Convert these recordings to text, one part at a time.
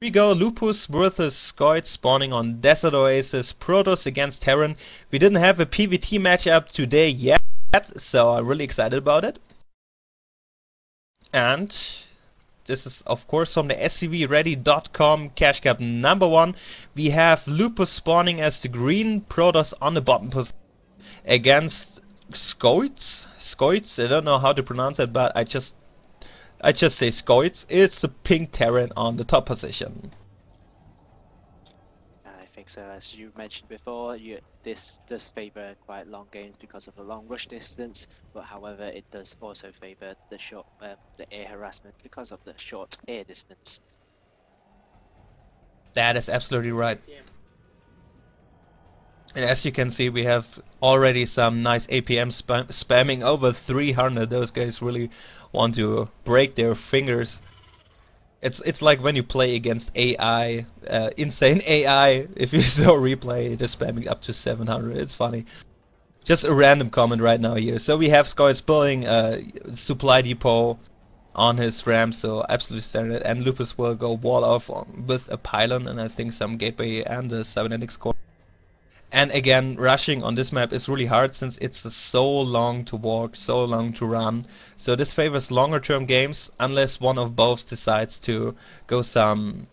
We go Lupus versus Scoits spawning on Desert Oasis, Protoss against Terran. We didn't have a PvT matchup today yet, so I'm really excited about it. And this is of course from the scvready.com cash cup number 1. We have Lupus spawning as the green, Protoss on the bottom position against Scoits. Scoits, I don't know how to pronounce it, but I just say Scoits. It's the pink Terran on the top position. I think so. As you mentioned before, this does favour quite long games because of the long rush distance, but however, it does also favour the the air harassment because of the short air distance. That is absolutely right. And as you can see, we have already some nice APM spamming over 300. Those guys really want to break their fingers. It's like when you play against AI, insane AI. If you saw replay, they're spamming up to 700. It's funny. Just a random comment right now here. So we have Scoits building a supply depot on his ramp, so absolutely standard. And Lupus will go wall off with a pylon and I think some gateway and a cybernetics core. And again, rushing on this map is really hard since it's so long to walk, so long to run. So this favors longer term games unless one of both decides to go some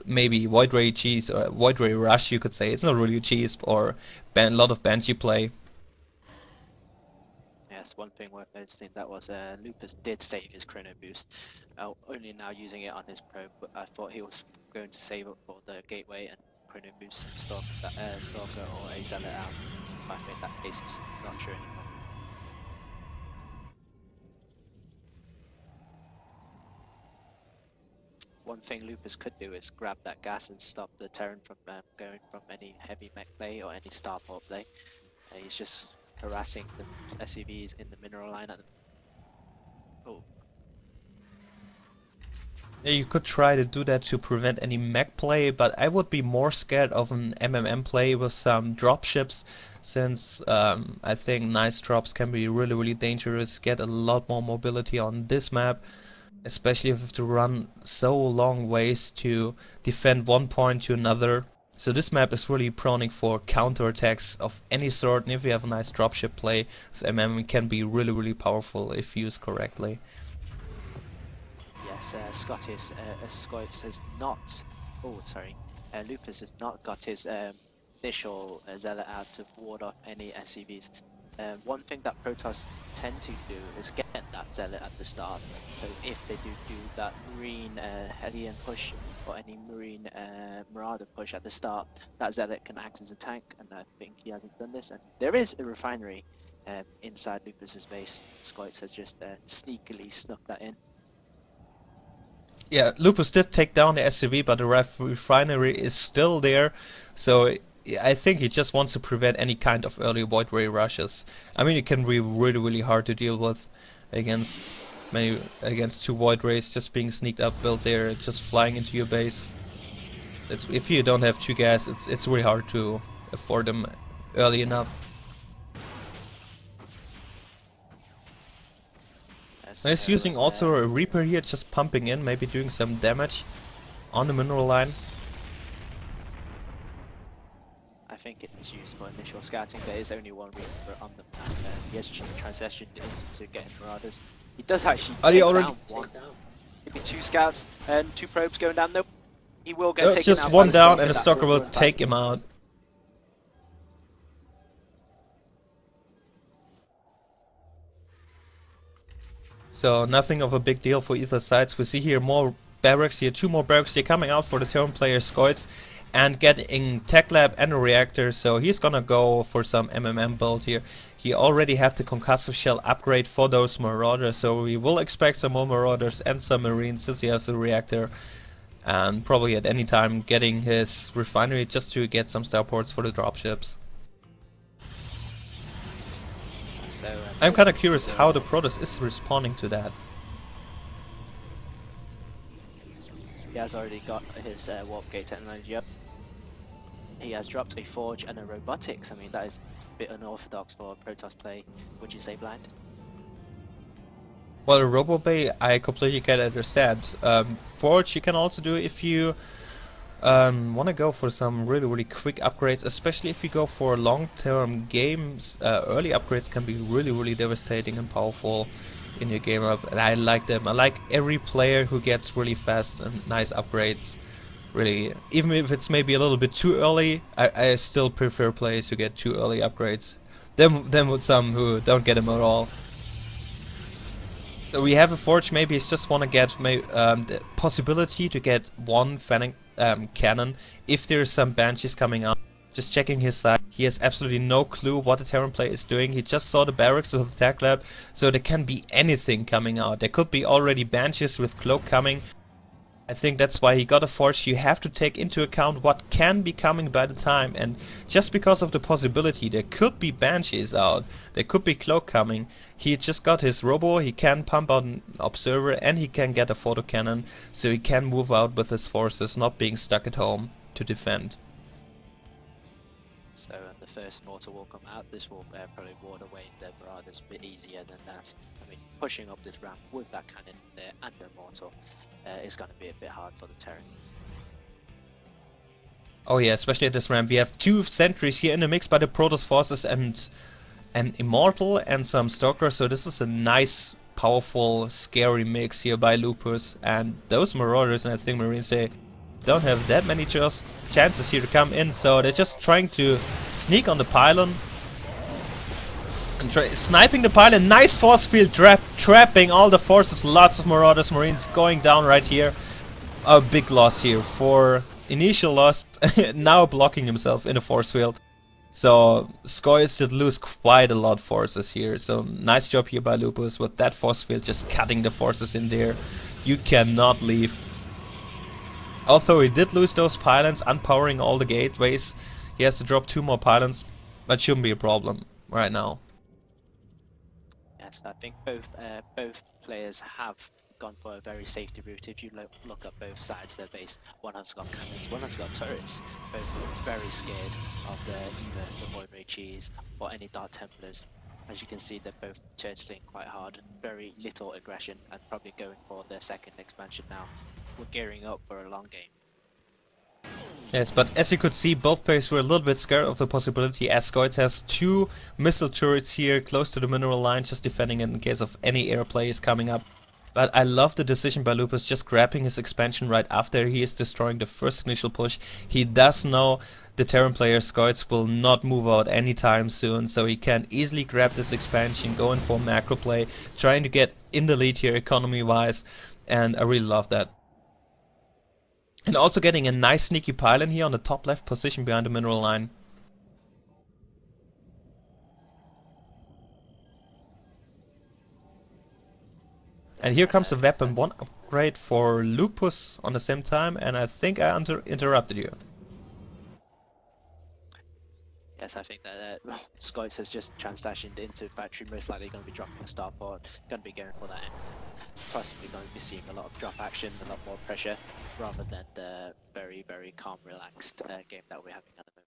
maybe Void Ray cheese or Void Ray rush, you could say. It's not really a cheese, or a lot of Banshee play. Yes, one thing worth noticing that was Lupus did save his chrono boost, only now using it on his probe, but I thought he was going to save it for the gateway and chrono boost Stalker or a Zealot out. I think that case is not true anymore. One thing Lupus could do is grab that gas and stop the Terran from going from any heavy mech play or any starport play. He's just harassing the SCVs in the mineral line at the... Oh. Yeah, you could try to do that to prevent any mech play, but I would be more scared of an MMM play with some dropships, since I think nice drops can be really dangerous, get a lot more mobility on this map, especially if you have to run so long ways to defend one point to another. So this map is really proning for counterattacks of any sort, and if you have a nice dropship play with MM, it can be really powerful if used correctly. Yes, Scoits has not... Oh, sorry. Lupus has not got his initial Zealot out to ward off any SCVs. One thing that Protoss tend to do is get that Zealot at the start. So if they do that Marine Hellion push or any Marine Marauder push at the start, that Zealot can act as a tank, and I think he hasn't done this. And there is a refinery inside Lupus's base. Scoits has just sneakily snuck that in. Yeah, Lupus did take down the SCV, but the refinery is still there, so I think he just wants to prevent any kind of early Void Ray rushes. I mean, it can be really hard to deal with against two Void Rays just being sneaked up, built there, just flying into your base. If you don't have 2 gas, it's really hard to afford them early enough. He's using also a Reaper here, just pumping in, maybe doing some damage on the mineral line. I think it's used for initial scouting. There is only one Reaper on the map. He has transitioned into getting Marauders. He does actually take down one. Maybe 2 scouts and 2 probes going down. Nope. He will get taken out. Just one down and a Stalker will take him out. So nothing of a big deal for either sides. We see here more barracks here, 2 more barracks here coming out for the Terran player Scoits, and getting Tech Lab and a reactor, so he's gonna go for some MMM build here. He already have the concussive shell upgrade for those Marauders, so we will expect some more Marauders and some Marines since he has a reactor, and probably at any time getting his refinery just to get some starports for the dropships. I'm kinda curious how the Protoss is responding to that. He has already got his warp gate technology up. He has dropped a forge and a robotics. I mean, that is a bit unorthodox for Protoss play. Would you say, Blind? Well, RoboBay, I completely can understand. Forge you can also do if you Want to go for some really quick upgrades, especially if you go for long-term games. Early upgrades can be really devastating and powerful in your game up, and I like them. I like every player who gets really fast and nice upgrades. Really, even if it's maybe a little bit too early, I still prefer players who get too early upgrades than with some who don't get them at all. So we have a forge. Maybe he's just want to get the possibility to get one fanning cannon if there's some banshees coming out. Just checking his side. He has absolutely no clue what the Terran player is doing. He just saw the barracks with the tech lab, so there can be anything coming out. There could be already banshees with cloak coming. I think that's why he got a forge. You have to take into account what can be coming by the time, and just because of the possibility there could be banshees out, there could be cloak coming, he just got his robo, he can pump out an observer, and he can get a photo cannon, so he can move out with his forces, not being stuck at home to defend. So the first mortar will come out. This will probably ward away the Marauders a bit easier than that. I mean, pushing up this ramp with that cannon there and the mortar is going to be a bit hard for the Terran. Oh yeah, especially at this ramp. We have two sentries here in the mix by the Protoss forces and an Immortal and some Stalkers, so this is a nice, powerful, scary mix here by Lupus. And those Marauders, and I think Marines, they don't have that many chances here to come in, so they're just trying to sneak on the pylon. And sniping the pylon, nice force field trapping all the forces, lots of Marauders, Marines going down right here. A big loss here for initial loss, now blocking himself in a force field. So Scoits did lose quite a lot of forces here, so nice job here by Lupus with that force field just cutting the forces in there. You cannot leave. Although he did lose those pylons, unpowering all the gateways, he has to drop 2 more pylons, but shouldn't be a problem right now. Yes, I think both players have gone for a very safety route. If you look at both sides of their base, one has got cannons, one has got turrets. Both look very scared of either the Void Ray Cheese or any Dark Templars. As you can see, they're both turtling quite hard, very little aggression, and probably going for their second expansion now. We're gearing up for a long game. Yes, but as you could see, both players were a little bit scared of the possibility, as Scoits has 2 missile turrets here close to the mineral line, just defending it in case of any air play is coming up. But I love the decision by Lupus, just grabbing his expansion right after he is destroying the first initial push. He does know the Terran player Scoits will not move out anytime soon, so he can easily grab this expansion, going for macro play, trying to get in the lead here economy wise, and I really love that. And also getting a nice sneaky pylon here on the top left position behind the mineral line. And here comes a weapon 1 upgrade for Lupus on the same time, and I think I interrupted you. Yes, I think that Scoits has just transactioned into factory, most likely going to be dropping a starport, going to be going for that end. Possibly going to be seeing a lot of drop action, a lot more pressure, rather than the very calm, relaxed game that we're having at the moment.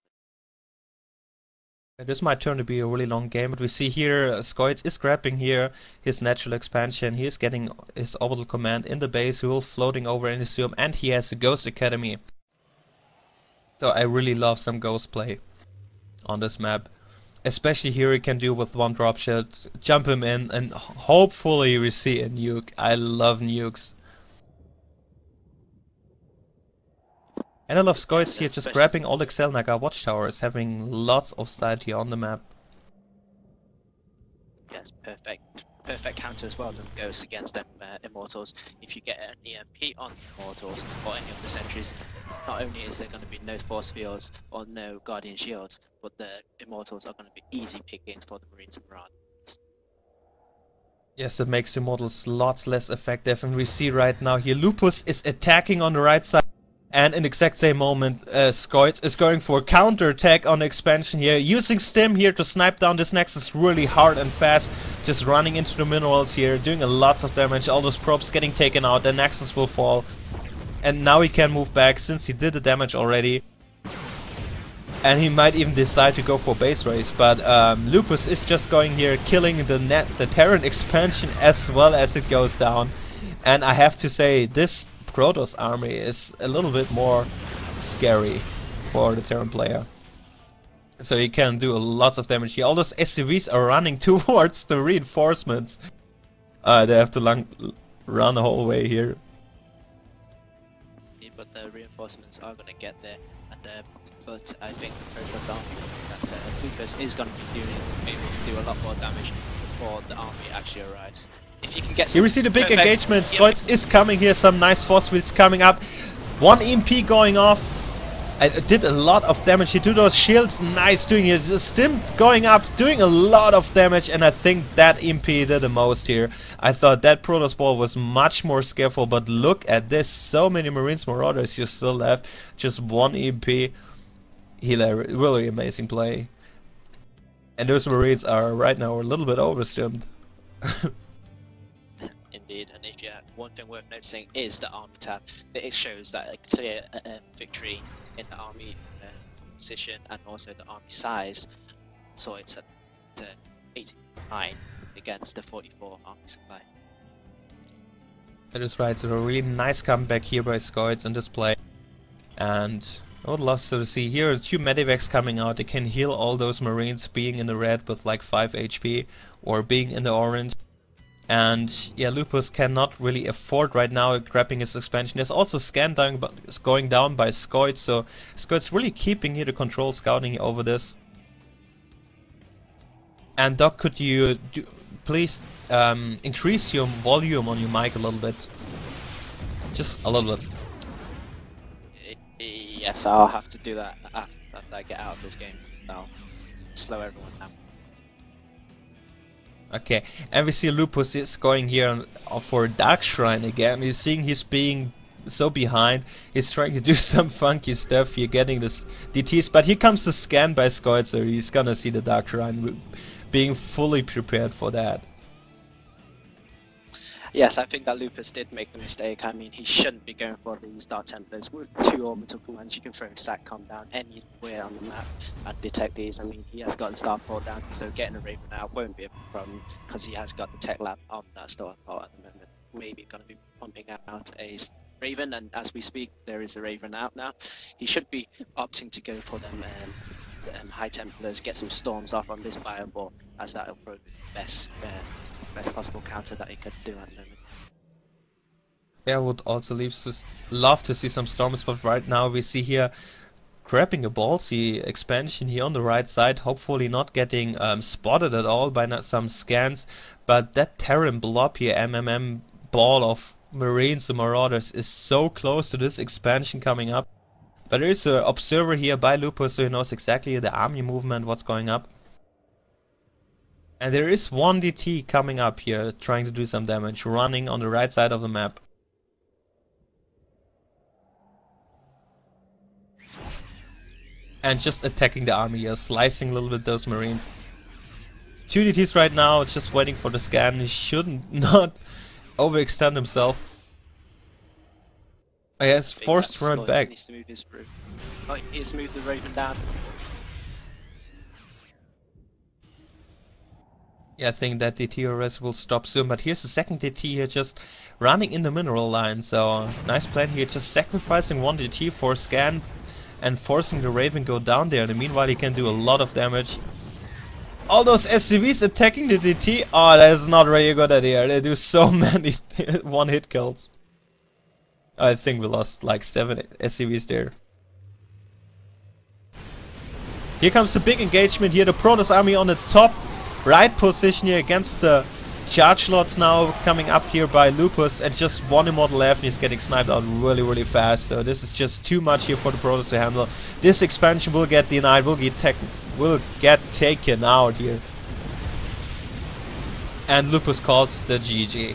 This might turn to be a really long game, but we see here Scoits is grabbing here his natural expansion. He is getting his orbital command in the base, who will floating over in his zoom, and he has a Ghost Academy. So I really love some Ghost play on this map. Especially here he can do with 1 drop shot, jump him in, and hopefully we see a nuke. I love nukes. And I love Scoits here just grabbing all the Xelnaga watchtowers, having lots of sight here on the map. Yes, perfect counter as well to Ghosts against them Immortals. If you get an EMP on Immortals or any of the sentries, not only is there going to be no force fields or no Guardian shields, but the Immortals are going to be easy pickings for the Marines and Marauders. Yes, it makes Immortals lots less effective, and we see right now here Lupus is attacking on the right side. And in the exact same moment, Scoits is going for a counter-attack on the expansion here, using Stim here to snipe down this Nexus really hard and fast, just running into the minerals here, doing a lots of damage, all those probes getting taken out, the Nexus will fall. And now he can move back, since he did the damage already. And he might even decide to go for base race, but Lupus is just going here, killing the Terran expansion as well as it goes down. And I have to say, this Protoss army is a little bit more scary for the Terran player. So he can do lots of damage here. All those SCVs are running towards the reinforcements. They have to run the whole way here. But the reinforcements are going to get there. And, but I think the Protoss army that Lupus is going to be able to do a lot more damage before the army actually arrives. If you can get some... Here we see the big engagement. Scoits is coming here. Some nice force fields coming up. One EMP going off. It did a lot of damage. He did those shields. Nice doing it. Stim going up, doing a lot of damage. And I think that EMP did the most here. I thought that Protoss ball was much more skillful. But look at this. So many Marines Marauders you still left. Just one EMP. Really amazing play. And those Marines are right now a little bit overstimmed. Indeed, and if you one thing worth noticing is the army tab. It shows that a clear victory in the army position and also the army size. So it's at 89 against the 44 army supply. That is right, so a really nice comeback here by Scoits in this play. And I would love to see here 2 medivacs coming out. They can heal all those Marines being in the red with like 5 HP or being in the orange. And yeah, Lupus cannot really afford right now grabbing his expansion. There's also scan going down by Scoits, so Scoits really keeping here the control, scouting over this. And Doc, could you please increase your volume on your mic a little bit? Just a little bit. Yes, I'll have to do that after I get out of this game. I'll slow everyone down. Okay, and we see Lupus is going here for Dark Shrine again. He's seeing he's being so behind. He's trying to do some funky stuff here, getting this DTs. But here comes the scan by Scoits, so he's gonna see the Dark Shrine, being fully prepared for that. Yes, I think that Lupus did make the mistake. I mean, he shouldn't be going for these Dark Templars. With 2 orbital commands, you can throw SATCOM down anywhere on the map and detect these. I mean, he has got the Starport down, so getting a Raven out won't be a problem because he has got the tech lab on that Starport at the moment. Maybe going to be pumping out a Raven, and as we speak, there is a Raven out now. He should be opting to go for them High Templars, get some storms off on this fireball, as that will probably be the best possible counter that he could do at the moment. Yeah, I would also love to see some storms, but right now we see here grabbing a ballsy expansion here on the right side, hopefully not getting spotted at all by some scans, but that Terran blob here, MMM ball of Marines and Marauders, is so close to this expansion coming up. But there is an observer here by Lupus, so he knows exactly the army movement, what's going up. And there is one DT coming up here, trying to do some damage, running on the right side of the map. And just attacking the army here, slicing a little bit those Marines. 2 DTs right now, just waiting for the scan. He shouldn't not overextend himself. He has forced to run back. Needs to move his oh, he's moved the Raven down. Yeah, I think that DT arrest will stop soon, but here's the second DT here just running in the mineral line, so nice plan here, just sacrificing 1 DT for a scan and forcing the Raven go down there, and meanwhile he can do a lot of damage. All those SCVs attacking the DT, oh, that is not really a good idea, they do so many one-hit kills. I think we lost like 7 SCVs there. Here comes the big engagement here, the Protoss army on the top right position here against the charge lots now coming up here by Lupus, and just 1 immortal left and he's getting sniped out really fast, so this is just too much here for the Protoss to handle. This expansion will get denied, will get taken out here. And Lupus calls the GG.